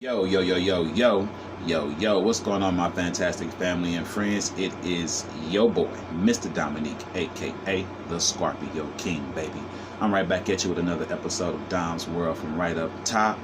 Yo, what's going on, my fantastic family and friends? It is your boy, Mr. Dominique, aka the Scorpio King, baby. I'm right back at you with another episode of Dom's World from right up top.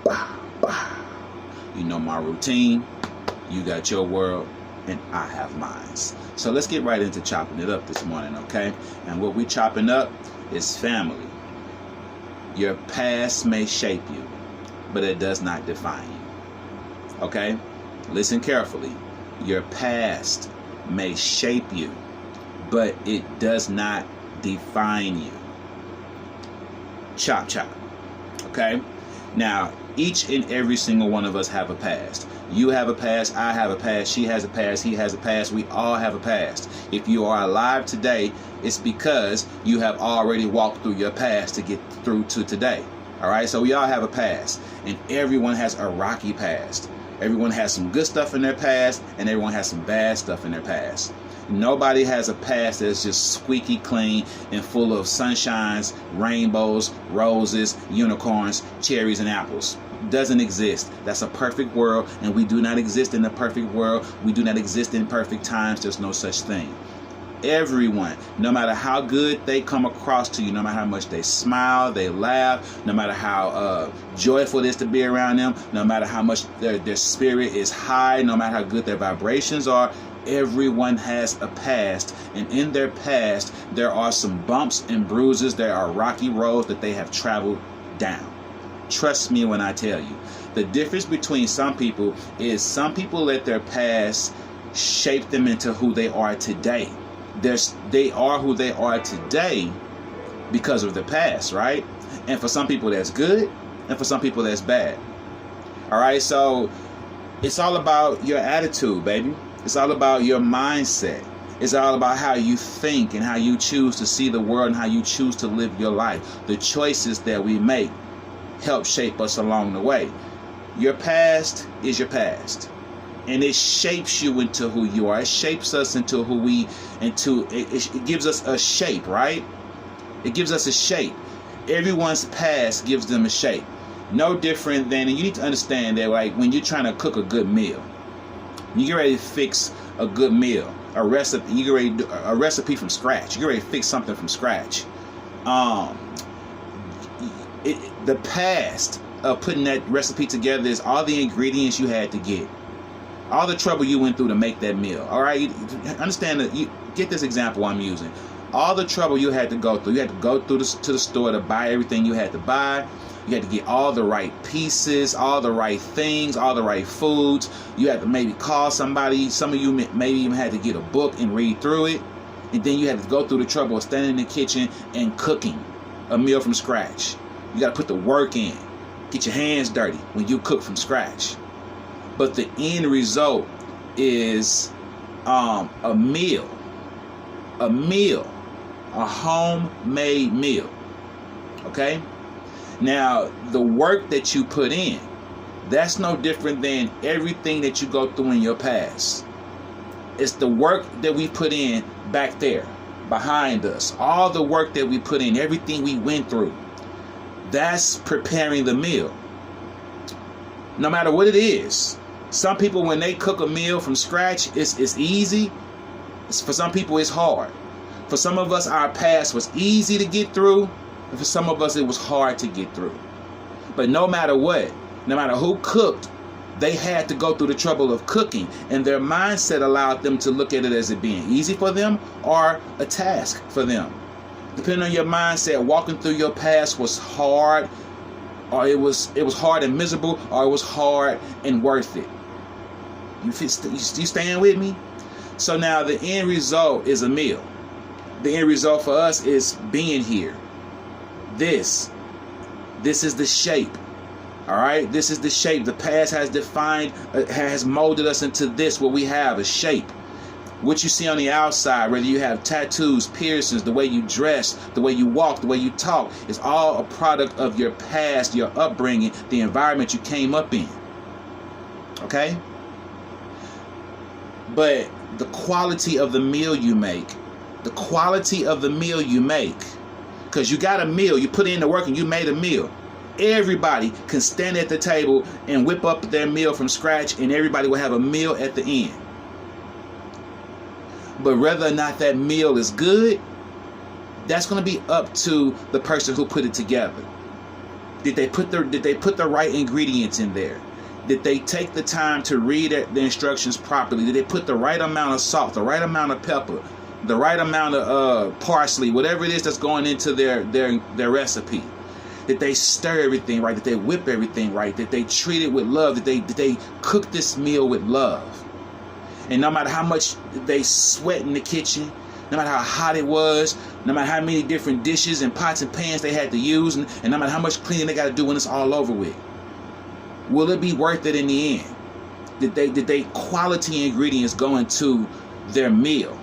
Bow, bow. You know my routine. You got your world, and I have mine. So let's get right into chopping it up this morning, okay? And what we chopping up is family. Your past may shape you, but it does not define you. Okay? Listen carefully. Your past may shape you, but it does not define you. Chop, chop. Okay? Now, each and every single one of us have a past. You have a past, I have a past, she has a past, he has a past, we all have a past. If you are alive today, it's because you have already walked through your past to get through to today. All right, so we all have a past, and everyone has a rocky past. Everyone has some good stuff in their past, and everyone has some bad stuff in their past. Nobody has a past that's just squeaky clean and full of sunshines, rainbows, roses, unicorns, cherries, and apples. Doesn't exist. That's a perfect world, and we do not exist in a perfect world. We do not exist in perfect times. There's no such thing. Everyone, no matter how good they come across to you, no matter how much they smile, they laugh, no matter how joyful it is to be around them, no matter how much their spirit is high, no matter how good their vibrations are, everyone has a past, and in their past there are some bumps and bruises. There are rocky roads that they have traveled down. Trust me when I tell you. The difference between some people is some people let their past shape them into who they are today. They are who they are today because of the past, right? And for some people that's good, and for some people that's bad. All right, so it's all about your attitude, baby. It's all about your mindset. It's all about how you think and how you choose to see the world and how you choose to live your life. The choices that we make help shape us along the way. Your past is your past. And it shapes you into who you are. It shapes us into who it gives us a shape, right? It gives us a shape. Everyone's past gives them a shape. No different than, and you need to understand that, like, when you're trying to cook a good meal, you get ready to fix a good meal, a recipe, you get ready to do a recipe from scratch. You get ready to fix something from scratch. The past of putting that recipe together is all the ingredients you had to get. All the trouble you went through to make that meal. All right, understand that. You get this example I'm using. All the trouble you had to go through. You had to go through to the store to buy everything you had to buy. You had to get all the right pieces, all the right things, all the right foods. You had to maybe call somebody. Some of you maybe even had to get a book and read through it. And then you had to go through the trouble of standing in the kitchen and cooking a meal from scratch. You got to put the work in. Get your hands dirty when you cook from scratch. But the end result is a meal, a homemade meal. Okay? Now, the work that you put in, that's no different than everything that you go through in your past. It's the work that we put in back there, behind us. All the work that we put in, everything we went through, that's preparing the meal. No matter what it is. Some people, when they cook a meal from scratch, it's easy. For some people, it's hard. For some of us, our past was easy to get through. And for some of us, it was hard to get through. But no matter what, no matter who cooked, they had to go through the trouble of cooking. And their mindset allowed them to look at it as it being easy for them or a task for them. Depending on your mindset, walking through your past was hard, or it was hard and miserable, or it was hard and worth it. You staying with me? So now the end result is a meal. The end result for us is being here. This is the shape. All right? This is the shape. The past has defined, has molded us into this, what we have, a shape. What you see on the outside, whether you have tattoos, piercings, the way you dress, the way you walk, the way you talk, is all a product of your past, your upbringing, the environment you came up in. Okay? But the quality of the meal you make, because you got a meal, you put in the work and you made a meal. Everybody can stand at the table and whip up their meal from scratch, and everybody will have a meal at the end. But whether or not that meal is good, that's going to be up to the person who put it together. Did they put the right ingredients in there? Did they take the time to read the instructions properly? Did they put the right amount of salt, the right amount of pepper, the right amount of parsley, whatever it is that's going into their recipe? Did they stir everything right? Did they whip everything right? Did they treat it with love? Did they cook this meal with love? And no matter how much they sweat in the kitchen, no matter how hot it was, no matter how many different dishes and pots and pans they had to use, and no matter how much cleaning they got to do when it's all over with, will it be worth it in the end? Did they quality ingredients go into their meal?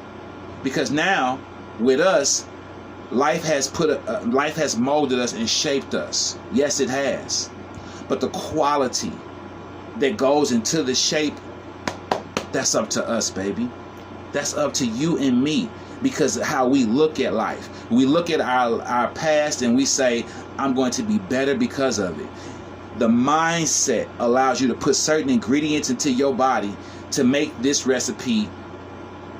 Because now, with us, life has molded us and shaped us. Yes, it has. But the quality that goes into the shape, that's up to us, baby. That's up to you and me. Because of how we look at life. We look at our past and we say, I'm going to be better because of it. The mindset allows you to put certain ingredients into your body to make this recipe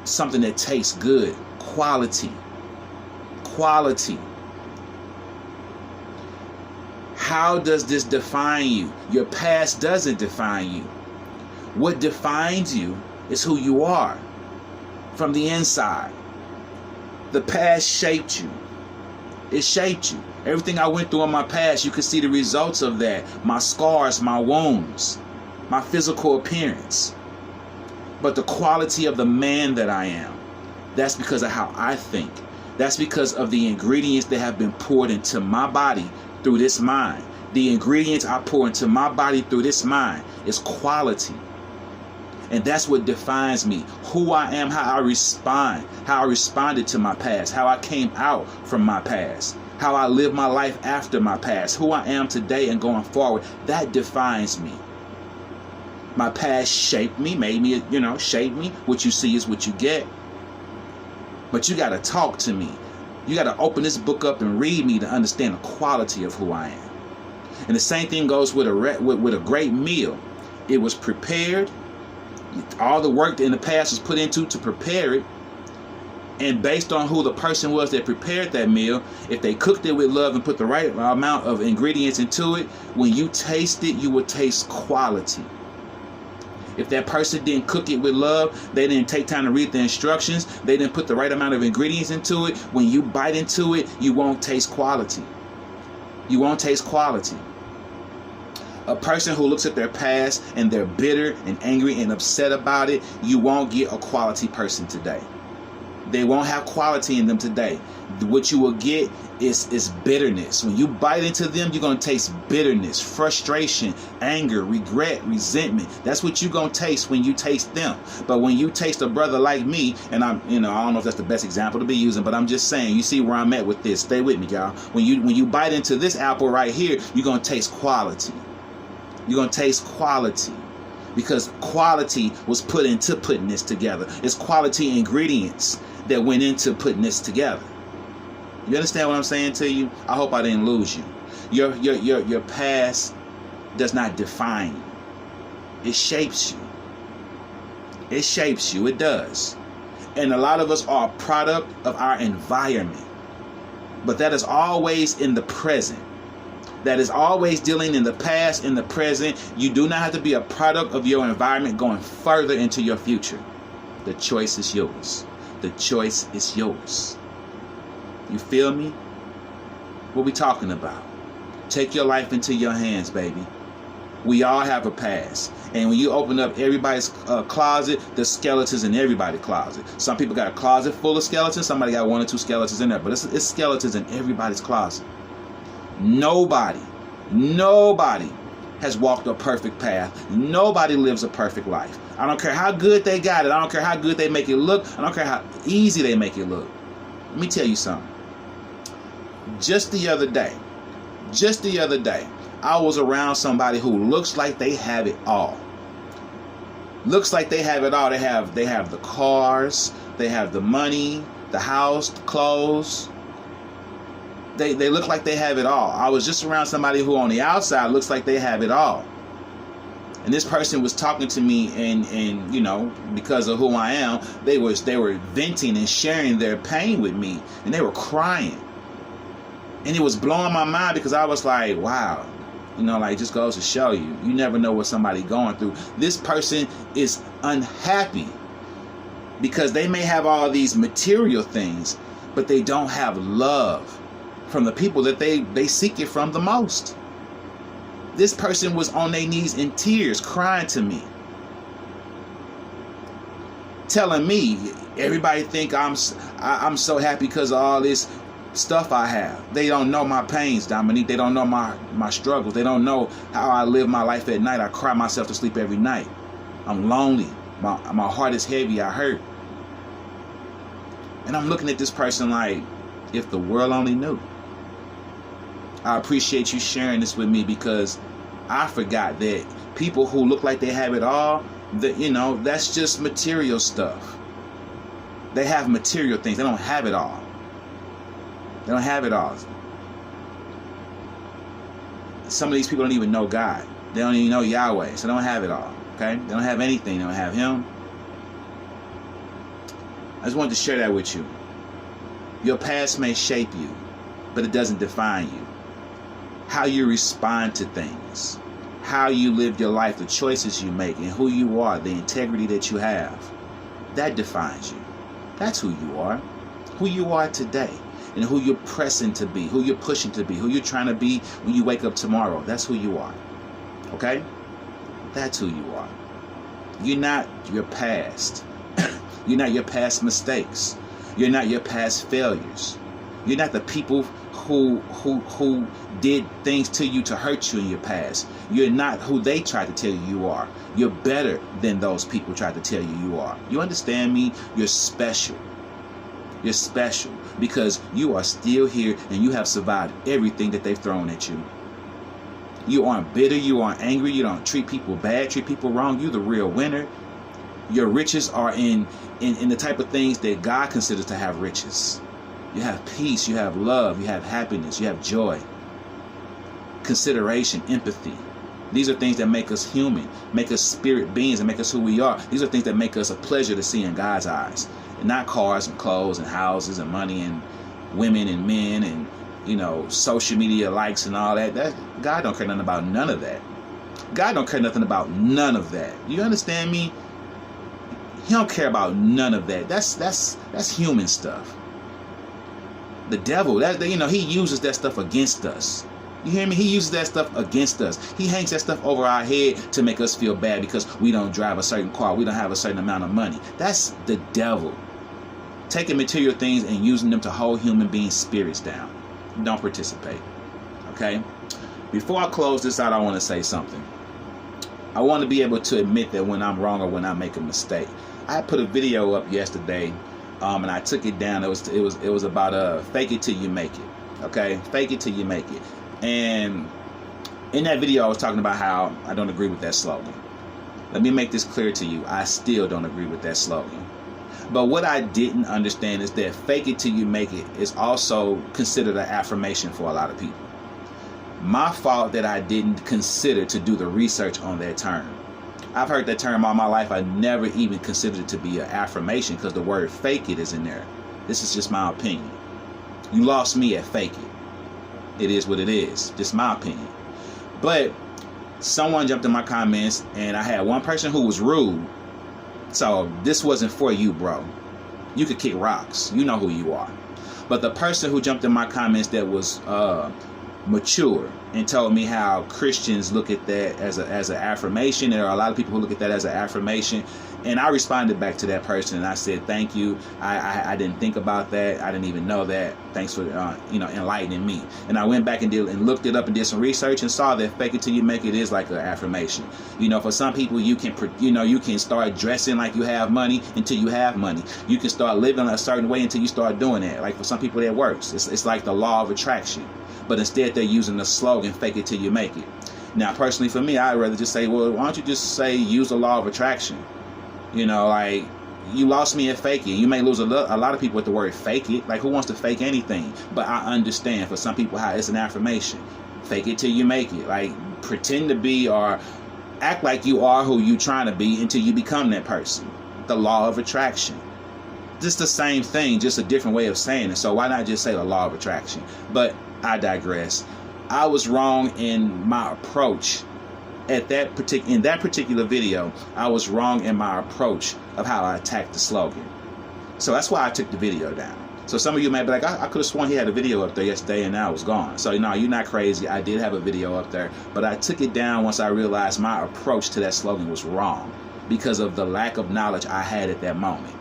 something that tastes good. Quality. How does this define you? Your past doesn't define you. What defines you is who you are from the inside. The past shaped you. It shaped you. Everything I went through in my past, you can see the results of that. My scars, my wounds, my physical appearance. But the quality of the man that I am, that's because of how I think. That's because of the ingredients that have been poured into my body through this mind. The ingredients I pour into my body through this mind is quality. And that's what defines me. Who I am, how I respond, how I responded to my past, how I came out from my past, how I live my life after my past, who I am today and going forward. That defines me. My past shaped me, made me, shaped me. What you see is what you get. But you got to talk to me. You got to open this book up and read me to understand the quality of who I am. And the same thing goes with a great meal. It was prepared. All the work in the past was put into to prepare it. And based on who the person was that prepared that meal, if they cooked it with love and put the right amount of ingredients into it, when you taste it, you will taste quality. If that person didn't cook it with love, they didn't take time to read the instructions, they didn't put the right amount of ingredients into it, when you bite into it, you won't taste quality. You won't taste quality. A person who looks at their past and they're bitter and angry and upset about it, you won't get a quality person today. They won't have quality in them today. What you will get is bitterness. When you bite into them, you're going to taste bitterness, frustration, anger, regret, resentment. That's what you're going to taste when you taste them. But when you taste a brother like me, and I don't know if that's the best example to be using, but I'm just saying, you see where I'm at with this. Stay with me, y'all. When you bite into this apple right here, you're going to taste quality. You're going to taste quality. Because quality was put into putting this together. It's quality ingredients that went into putting this together. You understand what I'm saying to you? I hope I didn't lose you. Your past does not define you. It shapes you. It shapes you. It does. And a lot of us are a product of our environment. But that is always in the present. That is always dealing in the past, in the present. You do not have to be a product of your environment going further into your future. The choice is yours. The choice is yours. You feel me? What we talking about? Take your life into your hands, baby. We all have a past. And when you open up everybody's closet, there's skeletons in everybody's closet. Some people got a closet full of skeletons. Somebody got 1 or 2 skeletons in there. But it's skeletons in everybody's closet. Nobody has walked a perfect path. Nobody lives a perfect life. I don't care how good they got it. I don't care how good they make it look. I don't care how easy they make it look. Let me tell you something. Just the other day, I was around somebody who looks like they have it all. Looks like they have it all. They have the cars, they have the money, the house, the clothes. they look like they have it all. I was just around somebody who on the outside looks like they have it all. And this person was talking to me, and you know, because of who I am, they were venting and sharing their pain with me, and they were crying. And it was blowing my mind, because I was like, wow, you know, like, just goes to show you, you never know what somebody's going through. This person is unhappy because they may have all these material things, but they don't have love from the people that they seek it from the most. This person was on their knees in tears, crying to me, telling me, everybody think I'm so happy because of all this stuff I have. They don't know my pains, Dominique. They don't know my struggles. They don't know how I live my life at night. I cry myself to sleep every night. I'm lonely. My heart is heavy. I hurt. And I'm looking at this person like, if the world only knew. I appreciate you sharing this with me, because I forgot that people who look like they have it all, that, you know, that's just material stuff. They have material things. They don't have it all. They don't have it all. Some of these people don't even know God. They don't even know Yahweh, so they don't have it all. Okay? They don't have anything. They don't have Him. I just wanted to share that with you. Your past may shape you, but it doesn't define you. How you respond to things, how you live your life, the choices you make, and who you are, the integrity that you have, that defines you. That's who you are. Who you are today, and who you're pressing to be, who you're pushing to be, who you're trying to be when you wake up tomorrow. That's who you are. Okay? That's who you are. You're not your past. You're not your past mistakes. You're not your past failures. You're not the people who did things to you to hurt you in your past. You're not who they tried to tell you are. You're better than those people tried to tell you are. You understand me? You're special. You're special because you are still here and you have survived everything that they've thrown at you. You aren't bitter. You aren't angry. You don't treat people bad, treat people wrong. You're the real winner. Your riches are in the type of things that God considers to have riches. You have peace, you have love, you have happiness, you have joy, consideration, empathy. These are things that make us human, make us spirit beings, and make us who we are. These are things that make us a pleasure to see in God's eyes. And not cars and clothes and houses and money and women and men and, you know, social media likes and all that. God don't care nothing about none of that. God don't care nothing about none of that. You understand me? He don't care about none of that. That's human stuff. The devil, he uses that stuff against us. You hear me? He uses that stuff against us. He hangs that stuff over our head to make us feel bad because we don't drive a certain car, we don't have a certain amount of money. That's the devil. Taking material things and using them to hold human beings' spirits down. Don't participate. Okay? Before I close this out, I want to say something. I want to be able to admit that when I'm wrong or when I make a mistake. I put a video up yesterday. And I took it down. It was about fake it till you make it. Okay, fake it till you make it. And in that video, I was talking about how I don't agree with that slogan. Let me make this clear to you. I still don't agree with that slogan. But what I didn't understand is that fake it till you make it is also considered an affirmation for a lot of people. My fault that I didn't consider to do the research on that term. I've heard that term all my life. I never even considered it to be an affirmation because the word fake it is in there. This is just my opinion. You lost me at fake it. It is what it is. Just my opinion. But someone jumped in my comments and I had one person who was rude. So this wasn't for you, bro. You could kick rocks. You know who you are. But the person who jumped in my comments that was mature and told me how Christians look at that as an affirmation. There are a lot of people who look at that as an affirmation, and I responded back to that person and I said, thank you. I didn't think about that. I didn't even know that. Thanks for enlightening me. And I went back and looked it up and did some research and saw that fake it till you make it is like an affirmation. For some people, you can start dressing like you have money until you have money. You can start living a certain way until you start doing that. Like for some people that works. It's like the law of attraction. But instead they're using the slogan, fake it till you make it. Now, personally for me, I'd rather just say, well, why don't you just say use the law of attraction? you lost me at fake it. You may lose a lot of people with the word fake it. Like, who wants to fake anything? But I understand for some people how it's an affirmation. Fake it till you make it. Like, pretend to be or act like you are who you trying to be until you become that person. The law of attraction. Just the same thing, just a different way of saying it. So why not just say the law of attraction? But I digress. I was wrong in my approach at that particular video. I was wrong in my approach of how I attacked the slogan. So that's why I took the video down. So some of you may be like, I could have sworn he had a video up there yesterday and now it was gone. So no, you're not crazy. I did have a video up there, but I took it down once I realized my approach to that slogan was wrong because of the lack of knowledge I had at that moment.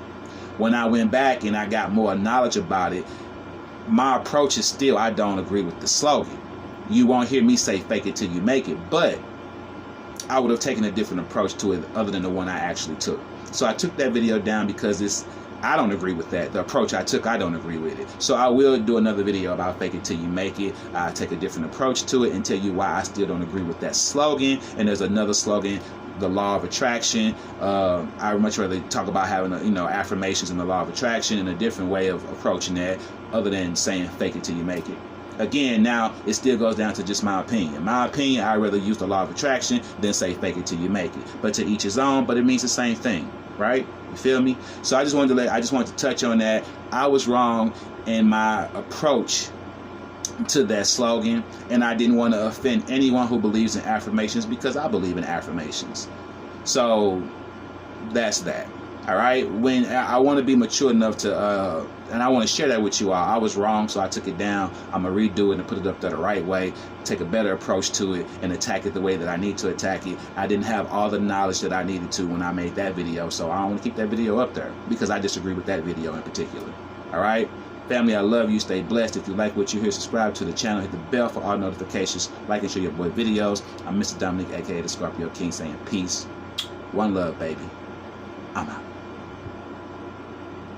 When I went back and I got more knowledge about it, my approach is still, I don't agree with the slogan. You won't hear me say fake it till you make it, but I would have taken a different approach to it other than the one I actually took. So I took that video down because I don't agree with that. The approach I took, I don't agree with it. So I will do another video about fake it till you make it. I'll take a different approach to it and tell you why I still don't agree with that slogan. And there's another slogan, the law of attraction. I would much rather talk about having affirmations and the law of attraction and a different way of approaching that other than saying fake it till you make it. Again, now it still goes down to just my opinion. My opinion, I'd rather use the law of attraction than say fake it till you make it. But to each his own, but it means the same thing, right? You feel me? So I just wanted to touch on that. I was wrong in my approach to that slogan, and I didn't want to offend anyone who believes in affirmations because I believe in affirmations. So that's that. All right, when I want to be mature enough to, and I want to share that with you all. I was wrong, so I took it down. I'm going to redo it and put it up there the right way, take a better approach to it, and attack it the way that I need to attack it. I didn't have all the knowledge that I needed to when I made that video, so I don't want to keep that video up there because I disagree with that video in particular. All right, family, I love you. Stay blessed. If you like what you hear, subscribe to the channel. Hit the bell for all notifications. Like and share your boy videos. I'm Mr. Dominic, a.k.a. the Scorpio King, saying peace. One love, baby. I'm out.